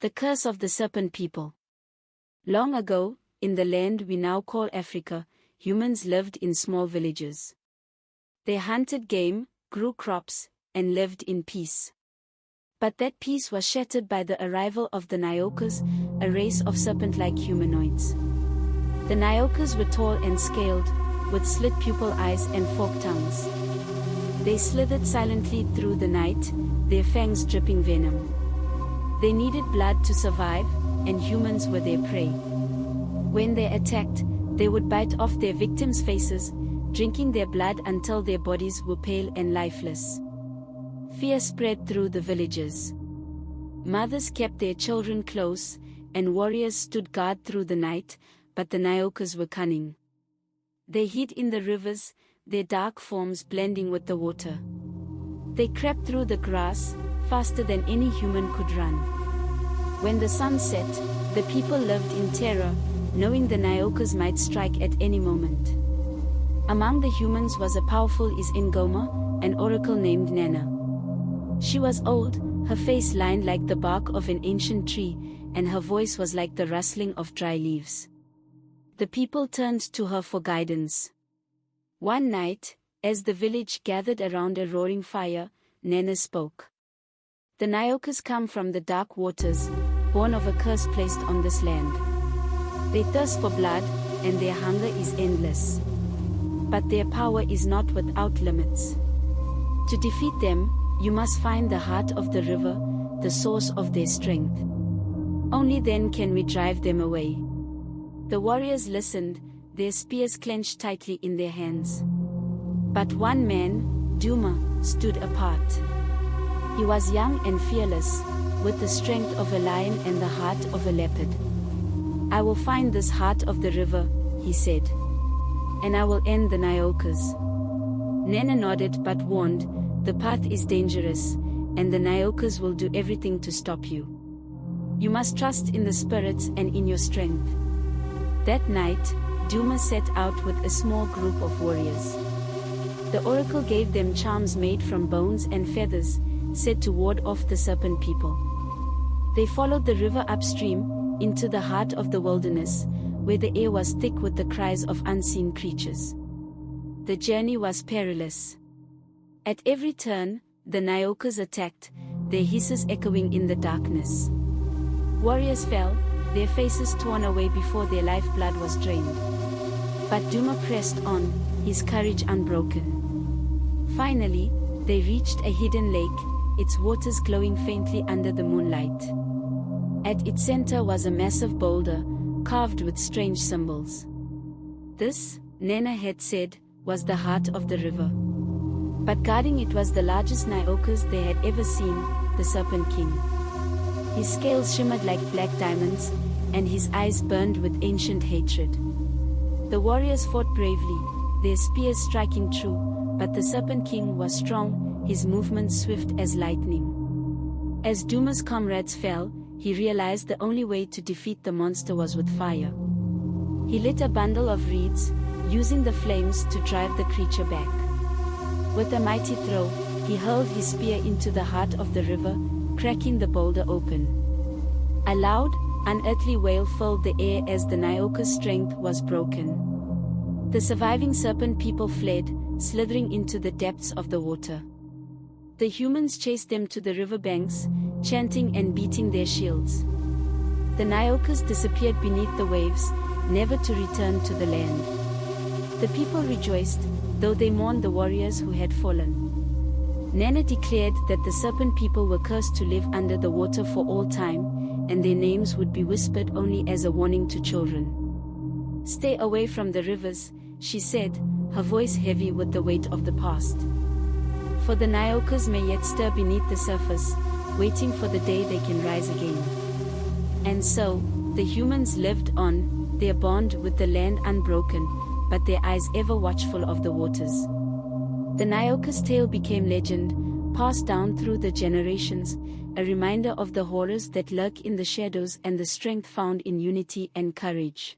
The curse of the serpent people. Long ago, in the land we now call Africa, humans lived in small villages. They hunted game, grew crops, and lived in peace. But that peace was shattered by the arrival of the Nyokas, a race of serpent-like humanoids. The Nyokas were tall and scaled, with slit pupil eyes and forked tongues. They slithered silently through the night, their fangs dripping venom. They needed blood to survive, and humans were their prey. When they attacked, they would bite off their victims' faces, drinking their blood until their bodies were pale and lifeless. Fear spread through the villages. Mothers kept their children close, and warriors stood guard through the night, but the Nyokas were cunning. They hid in the rivers, their dark forms blending with the water. They crept through the grass, faster than any human could run. When the sun set, the people lived in terror, knowing the Nyokas might strike at any moment. Among the humans was a powerful Ngoma, an oracle named Nana. She was old, her face lined like the bark of an ancient tree, and her voice was like the rustling of dry leaves. The people turned to her for guidance. One night, as the village gathered around a roaring fire, Nana spoke. The Nyokas come from the dark waters, born of a curse placed on this land. They thirst for blood, and their hunger is endless. But their power is not without limits. To defeat them, you must find the heart of the river, the source of their strength. Only then can we drive them away. The warriors listened, their spears clenched tightly in their hands. But one man, Duma, stood apart. He was young and fearless, with the strength of a lion and the heart of a leopard. I will find this heart of the river, he said. And I will end the Nyokas. Nana nodded but warned, the path is dangerous, and the Nyokas will do everything to stop you. You must trust in the spirits and in your strength. That night, Duma set out with a small group of warriors. The oracle gave them charms made from bones and feathers, said to ward off the serpent people. They followed the river upstream, into the heart of the wilderness, where the air was thick with the cries of unseen creatures. The journey was perilous. At every turn, the Nyokas attacked, their hisses echoing in the darkness. Warriors fell, their faces torn away before their lifeblood was drained. But Duma pressed on, his courage unbroken. Finally, they reached a hidden lake, its waters glowing faintly under the moonlight. At its center was a massive boulder, carved with strange symbols. This, Nana had said, was the heart of the river. But guarding it was the largest Nyokas they had ever seen, the Serpent King. His scales shimmered like black diamonds, and his eyes burned with ancient hatred. The warriors fought bravely, their spears striking true, but the Serpent King was strong, his movements swift as lightning. As Duma's comrades fell, he realized the only way to defeat the monster was with fire. He lit a bundle of reeds, using the flames to drive the creature back. With a mighty throw, he hurled his spear into the heart of the river, cracking the boulder open. A loud, unearthly wail filled the air as the Nyoka's strength was broken. The surviving serpent people fled, slithering into the depths of the water. The humans chased them to the riverbanks, chanting and beating their shields. The Nyokas disappeared beneath the waves, never to return to the land. The people rejoiced, though they mourned the warriors who had fallen. Nana declared that the serpent people were cursed to live under the water for all time, and their names would be whispered only as a warning to children. Stay away from the rivers, she said, her voice heavy with the weight of the past. For the Nyokas may yet stir beneath the surface, waiting for the day they can rise again. And so, the humans lived on, their bond with the land unbroken, but their eyes ever watchful of the waters. The Nyokas' tale became legend, passed down through the generations, a reminder of the horrors that lurk in the shadows and the strength found in unity and courage.